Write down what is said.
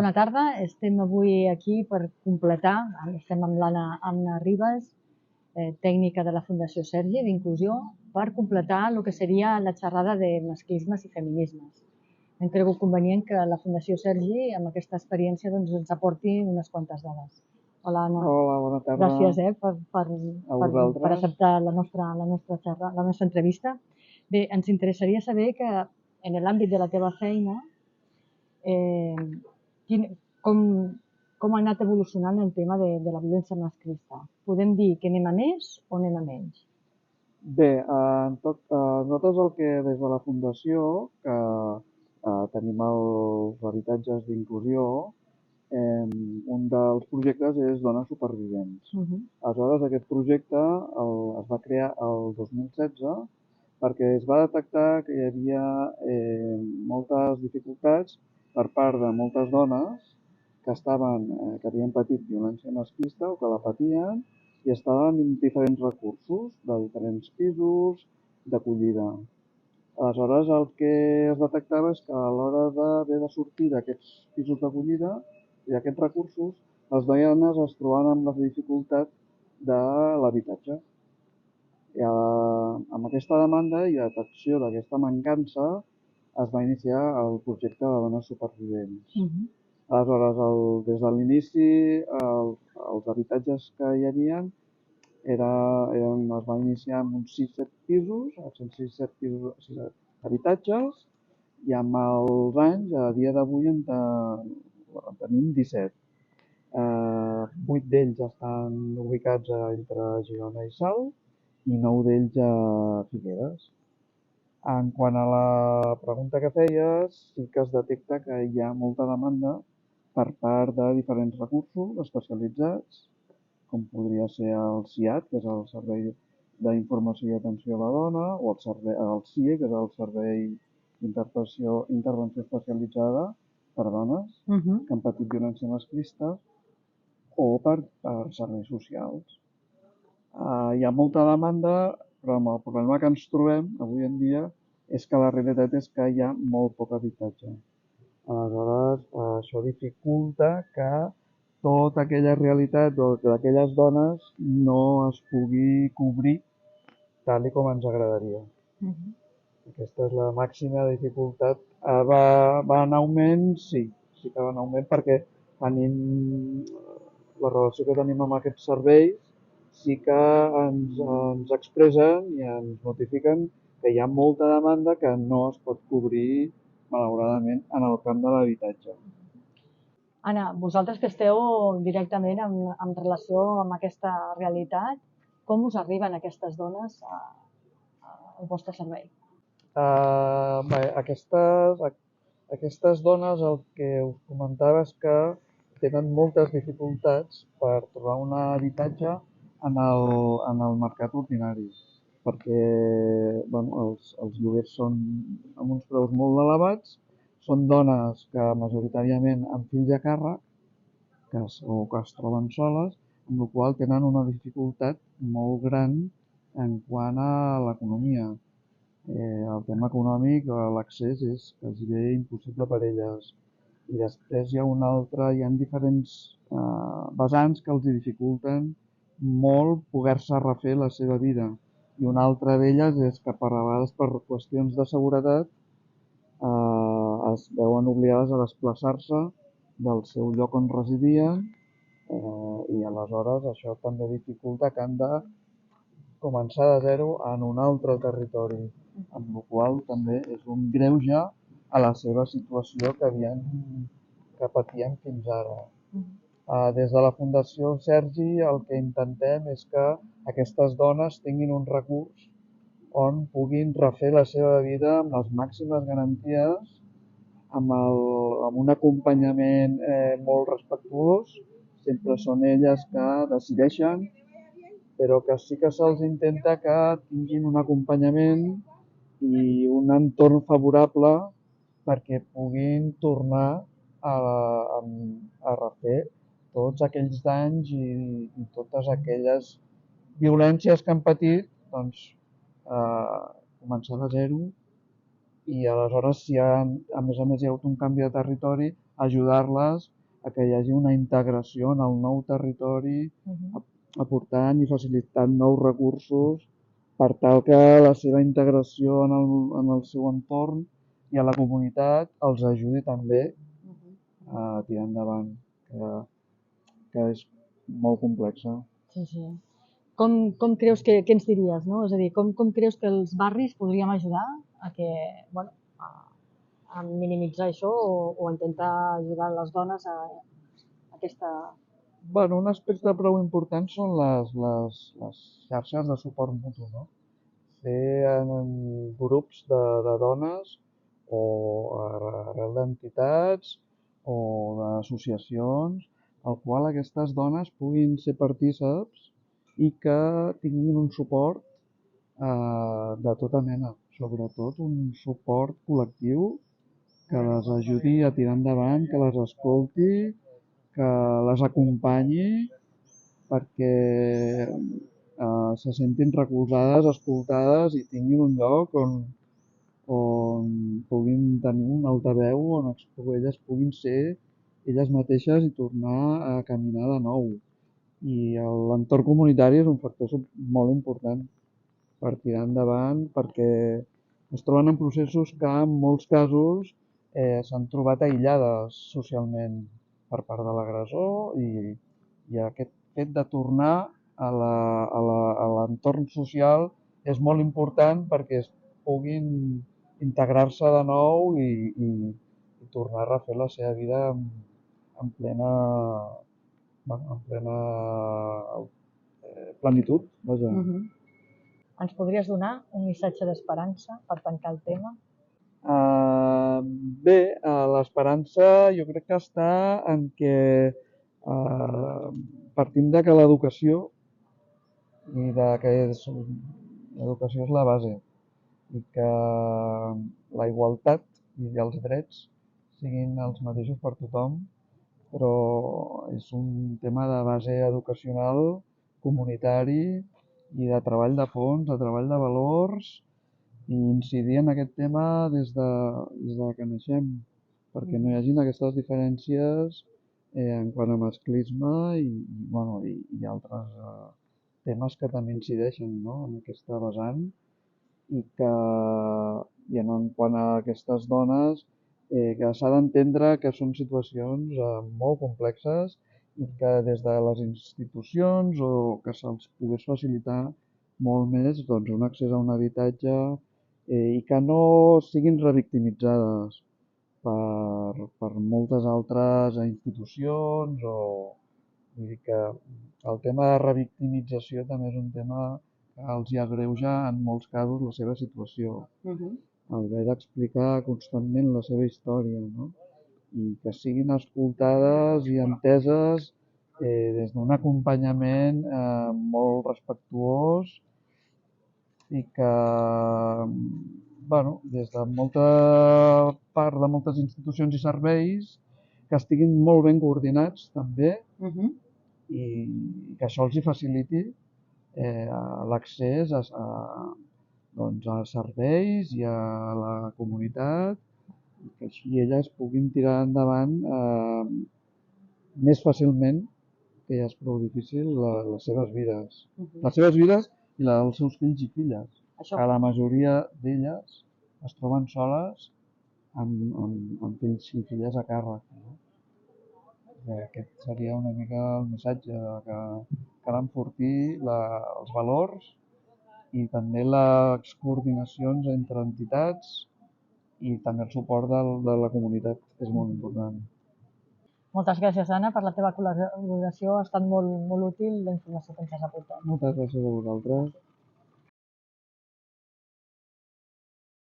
bona tarda. Estem avui aquí per completar, estem amb l'Anna Ribas, tècnica de la Fundació Sergi d'Inclusió, per completar el que seria la xerrada de masclismes i feminismes. Hem cregut convenient que la Fundació Sergi, amb aquesta experiència, ens aporti unes quantes dades. Hola, Anna. Hola, bona tarda. Gràcies per acceptar la nostra entrevista. Bé, ens interessaria saber que en l'àmbit de la teva feina com ha anat evolucionant el tema de la violència masclista. Podem dir que anem a més o anem a menys? Bé, nosaltres el que des de la Fundació, que tenim els habitatges d'inclusió, un dels projectes és Dones Supervivents. Aleshores, aquest projecte es va crear el 2016 perquè es va detectar que hi havia moltes dificultats per part de moltes dones que havien patit violència masclista o que la patien i estaven en diferents recursos, de diferents pisos d'acollida. Aleshores, el que es detectava és que a l'hora d'haver de sortir d'aquests pisos d'acollida i d'aquests recursos, les dones es trobaven amb la dificultat de l'habitatge. I amb aquesta demanda i detecció d'aquesta mancança es va iniciar el projecte de Dones Supervivents. Aleshores, des de l'inici, els habitatges que hi havia es va iniciar amb uns 6-7 pisos, 6-7 pisos, 6 habitatges, i amb els anys, a dia d'avui, en tenim 17. 8 d'ells estan ubicats entre Girona i Salt i 9 d'ells a Figueres. En quant a la pregunta que feies, sí que es detecta que hi ha molta demanda per part de diferents recursos especialitzats, com podria ser el SIAD, que és el Servei d'Informació i Atenció a la Dona, o el CIE, que és el Servei d'Intervenció Especialitzada per a dones que han patit violència masclista, o per serveis socials. Hi ha molta demanda, però el problema que ens trobem avui en dia és que la realitat és que hi ha molt poc habitatge. Aleshores, això dificulta que tota aquella realitat d'aquelles dones no es pugui cobrir tal com ens agradaria. Aquesta és la màxima dificultat. Va en augment, sí que va en augment perquè la relació que tenim amb aquests serveis sí que ens expressen i ens notifiquen que hi ha molta demanda que no es pot cobrir, malauradament, en el camp de l'habitatge. Anna, vosaltres que esteu directament en relació amb aquesta realitat, com us arriben aquestes dones al vostre servei? Aquestes dones, el que us comentava és que tenen moltes dificultats per trobar un habitatge en el mercat ordinari, perquè els lloguers són amb uns preus molt elevats, són dones que majoritàriament amb fills a càrrec o que es troben soles, amb la qual cosa tenen una dificultat molt gran en quant a l'economia. El tema econòmic, l'accés és quasi impossible per elles. I després hi ha diferents vessants que els dificulten molt poder-se refer la seva vida. I una altra d'elles és que a vegades per qüestions de seguretat es veuen obligades a desplaçar-se del seu lloc on residien i aleshores això també dificulta que han de començar de zero en un altre territori, amb la qual cosa també és un greuge a la seva situació que patien fins ara. Des de la Fundació Sergi el que intentem és que aquestes dones tinguin un recurs on puguin refer la seva vida amb les màximes garanties, amb un acompanyament molt respectuós. Sempre són elles que decideixen, però que sí que se'ls intenta que tinguin un acompanyament i un entorn favorable perquè puguin tornar a refer tots aquells danys i totes aquelles violències que han patit, doncs, començar de zero. I aleshores, si a més a més hi ha hagut un canvi de territori, ajudar-les a que hi hagi una integració en el nou territori, aportant i facilitant nous recursos per tal que la seva integració en el seu entorn i a la comunitat els ajudi també a tirar endavant, que és molt complexa. Sí, sí. Com creus què ens diries, no? És a dir, com creus que els barris podríem ajudar a que, bueno, a minimitzar això o a intentar ajudar les dones a aquesta... Bueno, un aspecte prou important són les xarxes de suport mutu, no? Fer en grups de dones o arrel d'entitats o d'associacions, al qual aquestes dones puguin ser partíceps i que tinguin un suport de tota mena, sobretot un suport col·lectiu que les ajudi a tirar endavant, que les escolti, que les acompanyi perquè se sentin recolzades, escoltades i tinguin un lloc on puguin tenir un altaveu, on elles puguin ser elles mateixes i tornar a caminar de nou. I l'entorn comunitari és un factor molt important per tirar endavant perquè es troben en processos que en molts casos s'han trobat aïllades socialment per part de l'agressor i aquest fet de tornar a l'entorn social és molt important perquè es puguin integrar-se de nou i tornar a refer la seva vida en plena plenitud. Vaja. Ens podries donar un missatge d'esperança per tancar el tema? Bé, l'esperança jo crec que està en que partim de que l'educació i de que l'educació és la base i que la igualtat i els drets siguin els mateixos per tothom, però és un tema de base educacional, comunitari i de treball de fons, de treball de valors i incidir en aquest tema des de que naixem, perquè no hi hagin aquestes diferències en quant a masclisme i altres temes que també incideixen en aquesta vessant i en quant a aquestes dones que s'ha d'entendre que són situacions molt complexes i que des de les institucions o que se'ls pogués facilitar molt més un accés a un habitatge i que no siguin revictimitzades per moltes altres institucions vull dir que el tema de revictimització també és un tema que els hi agreuja en molts casos la seva situació. El haver d'explicar constantment la seva història, no? I que siguin escoltades i enteses des d'un acompanyament molt respectuós i que des de molta part de moltes institucions i serveis que estiguin molt ben coordinats també i que això els hi faciliti l'accés a serveis i a la comunitat i que així elles puguin tirar endavant més fàcilment, que ja és prou difícil, les seves vides. Les seves vides i la dels seus fills i filles, que la majoria d'elles es troben soles amb fills i filles a càrrec. No? Aquest seria una mica el missatge que cal enfortir els valors i també les coordinacions entre entitats i també el suport de la comunitat, que és molt important. Moltes gràcies, Anna, per la teva col·laboració. Ha estat molt útil la informació que ens has aportat. Moltes gràcies a vosaltres.